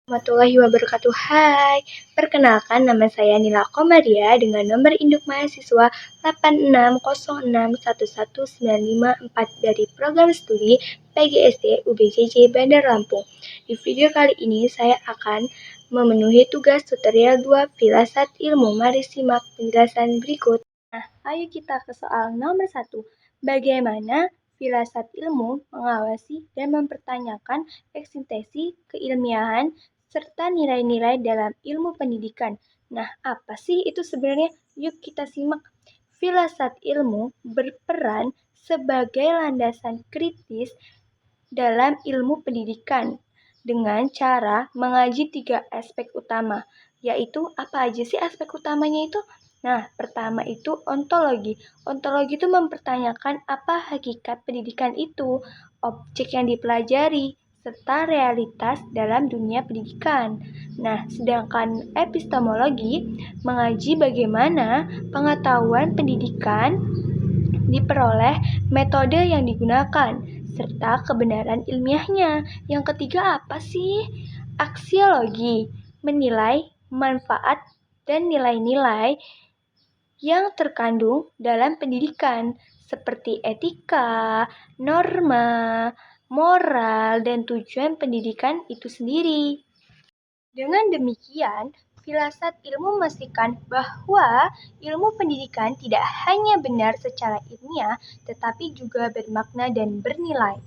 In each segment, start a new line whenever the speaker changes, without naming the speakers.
Warahmatullahi wabarakatuh. Hai, perkenalkan nama saya Nila Komaria dengan nomor induk mahasiswa 8606119544 dari program studi PGSD UBJJ Bandar Lampung. Di video kali ini saya akan memenuhi tugas tutorial 2 Firasat Ilmu. Mari simak penjelasan berikut. Nah, ayo kita ke soal nomor 1. Bagaimana firasat ilmu mengawasi dan mempertanyakan eksistensi keilmiahan serta nilai-nilai dalam ilmu pendidikan. Nah, apa sih itu sebenarnya? Yuk kita simak. Firasat ilmu berperan sebagai landasan kritis dalam ilmu pendidikan dengan cara mengaji 3 aspek utama, yaitu apa aja sih aspek utamanya itu? Nah, pertama itu ontologi. Ontologi itu mempertanyakan apa hakikat pendidikan itu, objek yang dipelajari, serta realitas dalam dunia pendidikan. Nah, sedangkan epistemologi mengaji bagaimana pengetahuan pendidikan diperoleh, metode yang digunakan, serta kebenaran ilmiahnya. Yang ketiga apa sih? Aksiologi menilai manfaat dan nilai-nilai yang terkandung dalam pendidikan seperti etika, norma, moral, dan tujuan pendidikan itu sendiri. Dengan demikian, firasat ilmu memastikan bahwa ilmu pendidikan tidak hanya benar secara ilmiah, tetapi juga bermakna dan bernilai.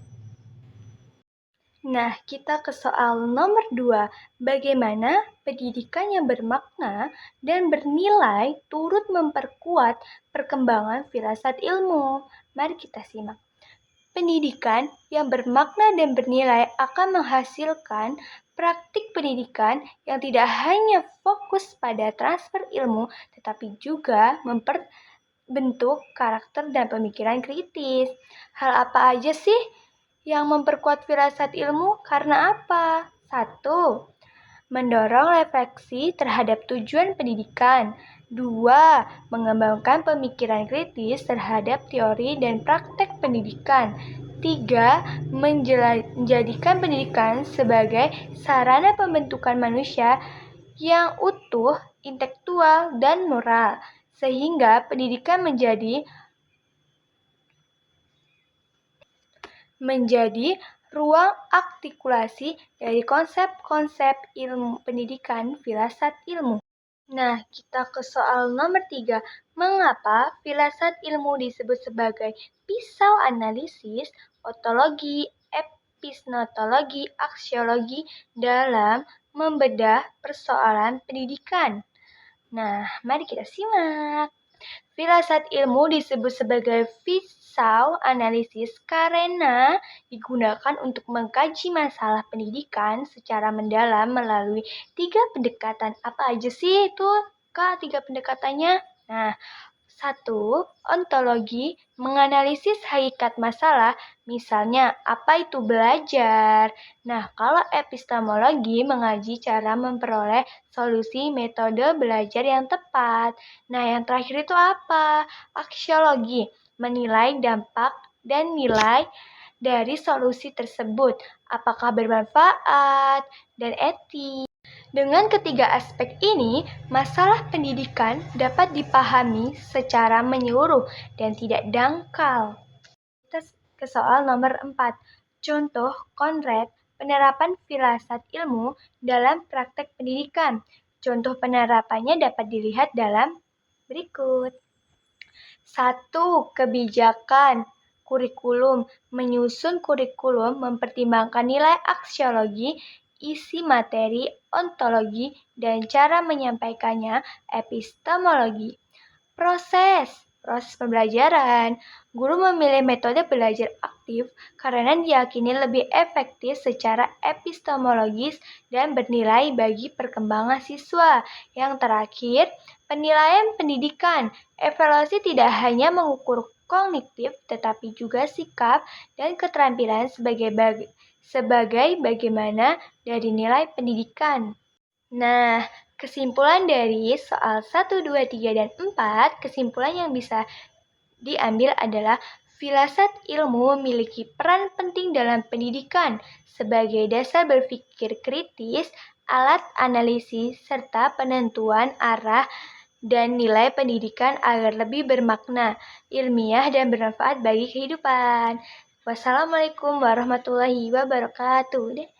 Nah, kita ke soal nomor 2. Bagaimana pendidikan yang bermakna dan bernilai turut memperkuat perkembangan firasat ilmu? Mari kita simak. Pendidikan yang bermakna dan bernilai akan menghasilkan praktik pendidikan yang tidak hanya fokus pada transfer ilmu, tetapi juga memperbentuk karakter dan pemikiran kritis. Hal apa aja sih yang memperkuat firasat ilmu? Karena apa? 1. Mendorong refleksi terhadap tujuan pendidikan. 2. Mengembangkan pemikiran kritis terhadap teori dan praktek pendidikan. 3. Menjadikan pendidikan sebagai sarana pembentukan manusia yang utuh, intelektual, dan moral, sehingga pendidikan menjadi ruang artikulasi dari konsep-konsep ilmu pendidikan firasat ilmu. Nah, kita ke soal nomor 3. Mengapa firasat ilmu disebut sebagai pisau analisis, ontologi, epistemologi, aksiologi dalam membedah persoalan pendidikan? Nah, mari kita simak. Firasat ilmu disebut sebagai pisau analisis karena digunakan untuk mengkaji masalah pendidikan secara mendalam melalui 3 pendekatan. Apa aja sih itu, Kak, 3 pendekatannya? Nah, 1. Ontologi menganalisis hakikat masalah, misalnya apa itu belajar. Nah, kalau epistemologi mengaji cara memperoleh solusi metode belajar yang tepat. Nah, yang terakhir itu apa? Aksiologi menilai dampak dan nilai dari solusi tersebut, apakah bermanfaat dan etis. Dengan ketiga aspek ini, masalah pendidikan dapat dipahami secara menyeluruh dan tidak dangkal. Kita ke soal nomor 4. Contoh konkret penerapan firasat ilmu dalam praktek pendidikan. Contoh penerapannya dapat dilihat dalam berikut. 1. Kebijakan kurikulum. Menyusun kurikulum mempertimbangkan nilai aksiologi, isi materi, ontologi, dan cara menyampaikannya, epistemologi. Proses pembelajaran. Guru memilih metode belajar aktif karena diyakini lebih efektif secara epistemologis dan bernilai bagi perkembangan siswa. Yang terakhir, penilaian pendidikan. Evaluasi tidak hanya mengukur kognitif, tetapi juga sikap dan keterampilan sebagai bagaimana dari nilai pendidikan. Nah, kesimpulan dari soal 1, 2, 3, dan 4, kesimpulan yang bisa diambil adalah firasat ilmu memiliki peran penting dalam pendidikan sebagai dasar berpikir kritis, alat analisis, serta penentuan arah dan nilai pendidikan agar lebih bermakna, ilmiah, dan bermanfaat bagi kehidupan. Wassalamualaikum warahmatullahi wabarakatuh.